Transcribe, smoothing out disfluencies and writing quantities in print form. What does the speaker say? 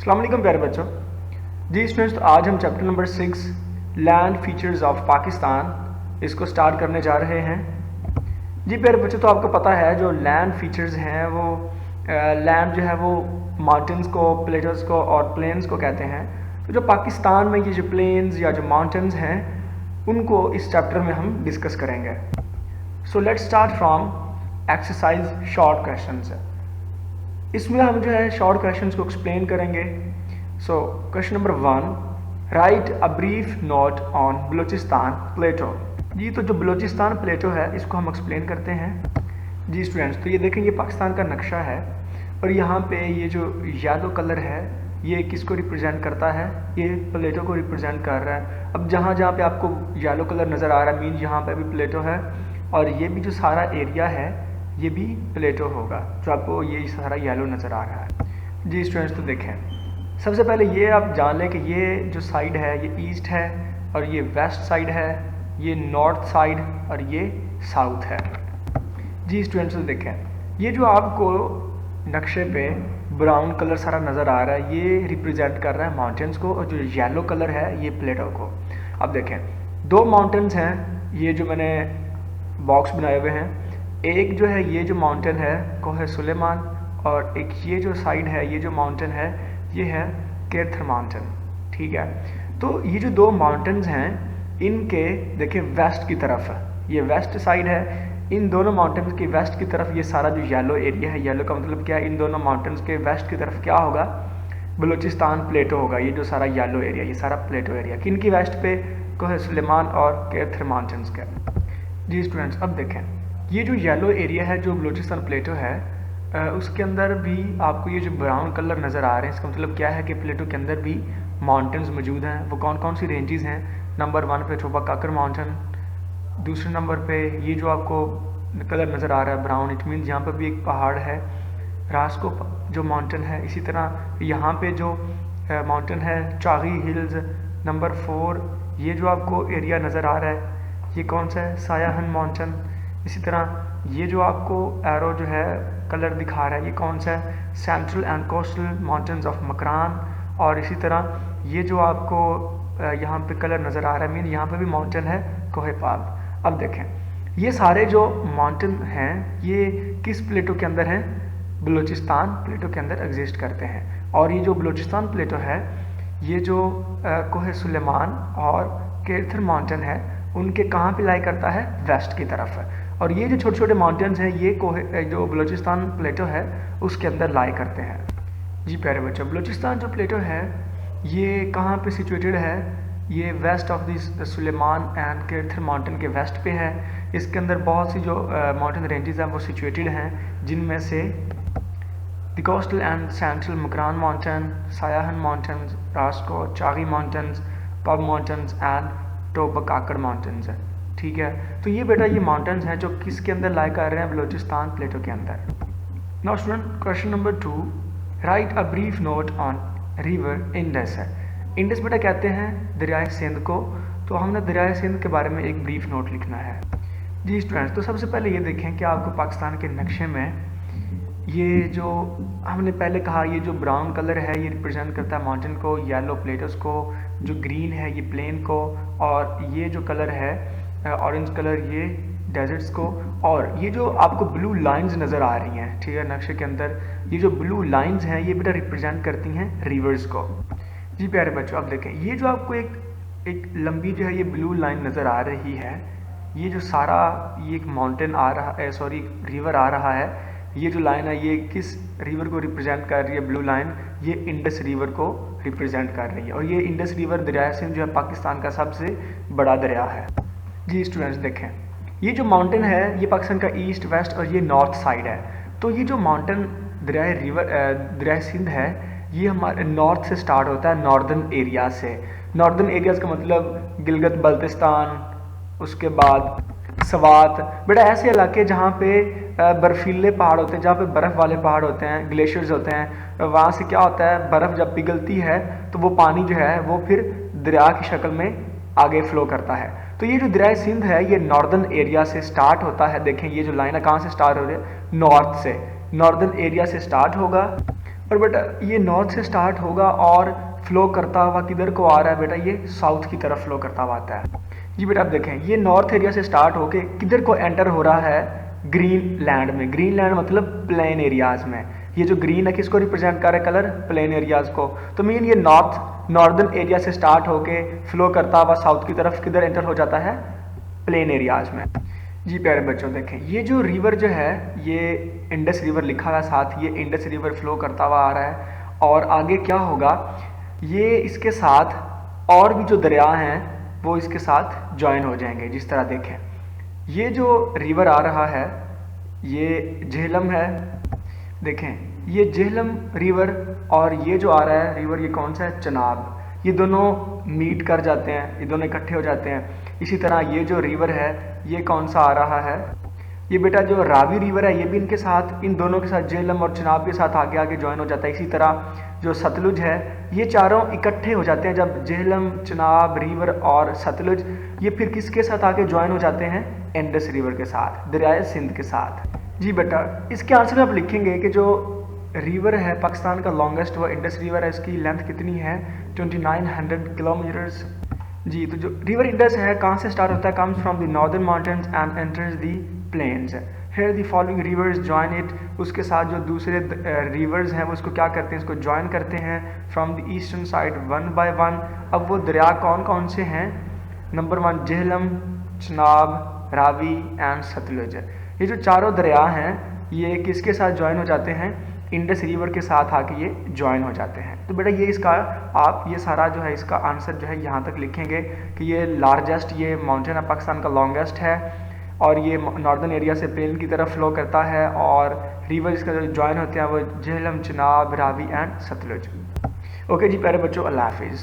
अस्सलाम वालेकुम प्यारे बच्चों। जी स्टूडेंट्स, तो आज हम chapter number 6 land features of Pakistan इसको स्टार्ट करने जा रहे हैं। जी प्यारे बच्चों, तो आपको पता है जो लैंड फीचर्स हैं वो लैंड जो है वो माउंटेन्स को, प्लेटोज को और प्लेन्स को कहते हैं। तो जो पाकिस्तान में ये जो प्लेन्स या जो माउंटेन्स हैं उनको इस चैप्टर में हम डिस्कस करेंगे। So let's start from exercise short questions. इसमें हम जो है शॉर्ट क्वेश्चंस को एक्सप्लेन करेंगे। So question number 1, write a brief note on Balochistan plateau. जी तो जो बलूचिस्तान प्लेटो है इसको हम एक्सप्लेन करते हैं। जी स्टूडेंट्स, तो ये देखें, ये पाकिस्तान का नक्शा है और यहाँ पे ये जो येलो कलर है ये किसको रिप्रेजेंट करता है? ये प्लेटो को रिप्रेजेंट कर रहा है। अब जहाँ जहाँ पे आपको येलो कलर नज़र आ रहा है मीन यहाँ पे भी प्लेटो है, और ये भी जो सारा एरिया है ये भी प्लेटो होगा, जो आपको ये सारा येलो नज़र आ रहा है। जी स्टूडेंट्स, तो देखें, सबसे पहले ये आप जान लें कि ये जो साइड है ये ईस्ट है और ये वेस्ट साइड है, ये नॉर्थ साइड और ये साउथ है। जी स्टूडेंट्स, तो देखें, ये जो आपको नक्शे पे ब्राउन कलर सारा नज़र आ रहा है ये रिप्रेजेंट कर रहा है माउंटेन्स को, और जो येलो कलर है ये प्लेटो को। अब देखें, दो माउंटेन्स हैं ये जो मैंने बॉक्स बनाए हुए हैं। एक जो है ये जो माउंटेन है कोहे सुलेमान, और एक ये जो साइड है ये जो माउंटेन है ये है केरथर माउंटेन। ठीक है, तो ये जो दो माउंटेन्स हैं इनके देखिए वेस्ट की तरफ है, ये वेस्ट साइड है। इन दोनों माउंटेन्स के वेस्ट की तरफ ये सारा जो येलो एरिया है, येलो का मतलब क्या है, इन दोनों माउंटेन्स के वेस्ट की तरफ क्या होगा? बलूचिस्तान प्लेटो होगा। ये जो सारा येलो एरिया ये सारा प्लेटो एरिया किन की वेस्ट पे? कोहे सुलेमान और केरथर माउंटेन्स का। जी स्टूडेंट्स, अब देखें, ये जो येलो एरिया है जो बलूचिस्तान प्लेटो है उसके अंदर भी आपको ये जो ब्राउन कलर नज़र आ रहे हैं, इसका मतलब क्या है कि प्लेटो के अंदर भी माउंटेन्स मौजूद हैं। वो कौन कौन सी रेंजेस हैं? नंबर 1 पे टोबा काकर माउंटेन, दूसरे नंबर पे ये जो आपको कलर नज़र आ रहा है ब्राउन, इट मीन्स यहाँ पर भी एक पहाड़ है, रास्को जो माउंटेन है। इसी तरह यहाँ पे जो माउंटेन है चागी हिल्स। नंबर 4 ये जो आपको एरिया नज़र आ रहा है ये कौन सा है? सायाहन माउंटेन। इसी तरह ये जो आपको एरो जो है कलर दिखा रहा है ये कौन सा है? Central and coastal mountains of Makran. और इसी तरह ये जो आपको यहाँ पे कलर नज़र आ रहा है मीन यहाँ पे भी माउंटेन है कोहे पाल। अब देखें, ये सारे जो माउंटेन हैं ये किस प्लेटो के अंदर हैं? बलूचिस्तान प्लेटो के अंदर एग्जिस्ट करते हैं। और ये जो बलूचिस्तान प्लेटो है ये जो कोहे सुलेमान और केरथर माउंटेन है उनके कहाँ पे लाई करता है? वेस्ट की तरफ है। और ये जो छोटे छोटे माउंटेन्स हैं ये कोहे जो बलूचिस्तान प्लेटो है उसके अंदर लाई करते हैं। जी प्यारे बच्चों, बलूचिस्तान जो प्लेटो है ये कहाँ पे सिचुएटेड है? ये west of this Sulaiman and Kirthar mountain के वेस्ट पे है। इसके अंदर बहुत सी जो माउंटेन रेंजेस हैं वो सिचुएटेड हैं, जिनमें से the coastal and central Makran mountain, Siahan mountains, Raskoh, Chagai mountains, Pab mountains and Toba Kakar mountains है। ठीक है, तो ये बेटा ये माउंटेन्स हैं जो किसके अंदर लाई कर रहे हैं? बलूचिस्तान प्लेटो के अंदर। Now student, question number 2, right a brief note on river Indus है। इंडस बेटा कहते हैं दरियाए सिंध को, तो हमने दरियाए सिंध के बारे में एक ब्रीफ नोट लिखना है। जी स्टूडेंट्स, तो सबसे पहले ये देखें कि आपको पाकिस्तान के नक्शे में ये जो हमने पहले कहा ये जो ब्राउन कलर है ये रिप्रेजेंट करता है माउंटेन को, येलो प्लेटोस को, जो ग्रीन है ये प्लेन को, और ये जो कलर है ऑरेंज कलर ये डेजर्ट्स को, और ये जो आपको ब्लू लाइंस नज़र आ रही हैं, ठीक है, नक्शे के अंदर ये जो ब्लू लाइंस हैं ये बेटा रिप्रेजेंट करती हैं रिवर्स को। जी प्यारे बच्चों, अब देखें, ये जो आपको एक लंबी जो है ये ब्लू लाइन नज़र आ रही है, ये जो सारा ये एक माउंटेन आ रहा है, सॉरी रिवर आ रहा है, ये जो लाइन है ये किस रिवर को रिप्रेजेंट कर रही है? ब्लू लाइन ये इंडस रिवर को रिप्रेजेंट कर रही है। और ये इंडस रिवर दरिया सिंध जो है पाकिस्तान का सबसे बड़ा दरिया है। जी स्टूडेंट्स, देखें, ये जो माउंटेन है ये पाकिस्तान का ईस्ट वेस्ट और ये नॉर्थ साइड है। तो ये जो माउंटेन दरिया सिंध है ये हमारे नॉर्थ से स्टार्ट होता है, नॉर्दर्न एरिया से। नॉर्दर्न एरियाज़ का मतलब गिलगित बल्तिस्तान, उसके बाद सवात, बेटा ऐसे इलाके जहाँ पे बर्फीले पहाड़ होते हैं, जहाँ पे बर्फ़ वाले पहाड़ होते हैं, ग्लेशियर्स होते हैं, वहाँ से क्या होता है बर्फ़ जब पिघलती है तो वो पानी जो है वो फिर दरिया की शक्ल में आगे फ्लो करता है। तो ये जो दरिया सिंध है ये नॉर्दर्न एरिया से स्टार्ट होता है। देखें ये जो लाइन है कहाँ से स्टार्ट हो रही है? नॉर्थ से, नॉर्दर्न एरिया से स्टार्ट होगा और बेटा ये नॉर्थ से स्टार्ट होगा और फ्लो करता हुआ किधर को आ रहा है बेटा, ये साउथ की तरफ फ्लो करता हुआ आता है। जी बेटा आप देखें, ये नॉर्थ एरिया से स्टार्ट होके किधर को एंटर हो रहा है, ग्रीन लैंड में। ग्रीन लैंड मतलब प्लेन एरियाज में। ये जो ग्रीन है किसको रिप्रेजेंट कर रहा है कलर, प्लेन एरियाज को। तो मीन ये नॉर्दर्न एरिया से स्टार्ट होके फ्लो करता हुआ साउथ की तरफ किधर एंटर हो जाता है, प्लेन एरियाज में। जी प्यारे बच्चों देखें, ये जो रिवर जो है ये इंडस रिवर लिखा हुआ है साथ, ये इंडस रिवर फ्लो करता हुआ आ रहा है। और आगे क्या होगा, ये इसके साथ और भी जो दरिया हैं वो इसके साथ ज्वाइन हो जाएंगे। जिस तरह देखें, ये जो रिवर आ रहा है ये झेलम है। देखें ये झेलम रिवर और ये जो आ रहा है रिवर, ये कौन सा है, चनाब। ये दोनों मीट कर जाते हैं, ये दोनों इकट्ठे हो जाते हैं। इसी तरह ये जो रिवर है ये कौन सा आ रहा है, ये बेटा जो रावी रिवर है ये भी इनके साथ, इन दोनों के साथ झेलम और चनाब के साथ आगे आगे ज्वाइन हो जाता है। इसी तरह जो सतलुज है ये चारों इकट्ठे हो जाते हैं जब झेलम, चनाब, रिवर और सतलुज ये फिर किसके साथ आगे ज्वाइन हो जाते हैं, इंडस रिवर के साथ, दरियाए सिंध के साथ। जी बेटा इसके आंसर में आप लिखेंगे कि जो रिवर है पाकिस्तान का लॉन्गेस्ट वो इंडस रिवर है, इसकी लेंथ कितनी है, 2900 किलोमीटर्स। जी तो जो रिवर इंडस है कहाँ से स्टार्ट होता है, comes from the northern mountains and enters the plains. Here the following rivers join it, उसके साथ जो दूसरे रिवर्स हैं वो उसको क्या करते हैं, इसको ज्वाइन करते हैं from the eastern side one by one. अब वो दरिया कौन कौन से हैं, नंबर 1 झेलम, चनाब, रावी एंड सतलुज। ये जो चारों दरिया हैं ये किसके साथ ज्वाइन हो जाते हैं, इंडस रिवर के साथ आके ये ज्वाइन हो जाते हैं। तो बेटा ये इसका आप ये सारा जो है इसका आंसर जो है यहाँ तक लिखेंगे कि ये लार्जेस्ट ये माउंटेन है पाकिस्तान का, लॉन्गेस्ट है और ये नॉर्दर्न एरिया से प्लेन की तरफ फ्लो करता है और रिवर इसका जो ज्वाइन होते हैं वो झेलम, चनाब, रावी एंड सतलुज। ओके जी प्यारे बच्चों, अल्लाह हाफिज़।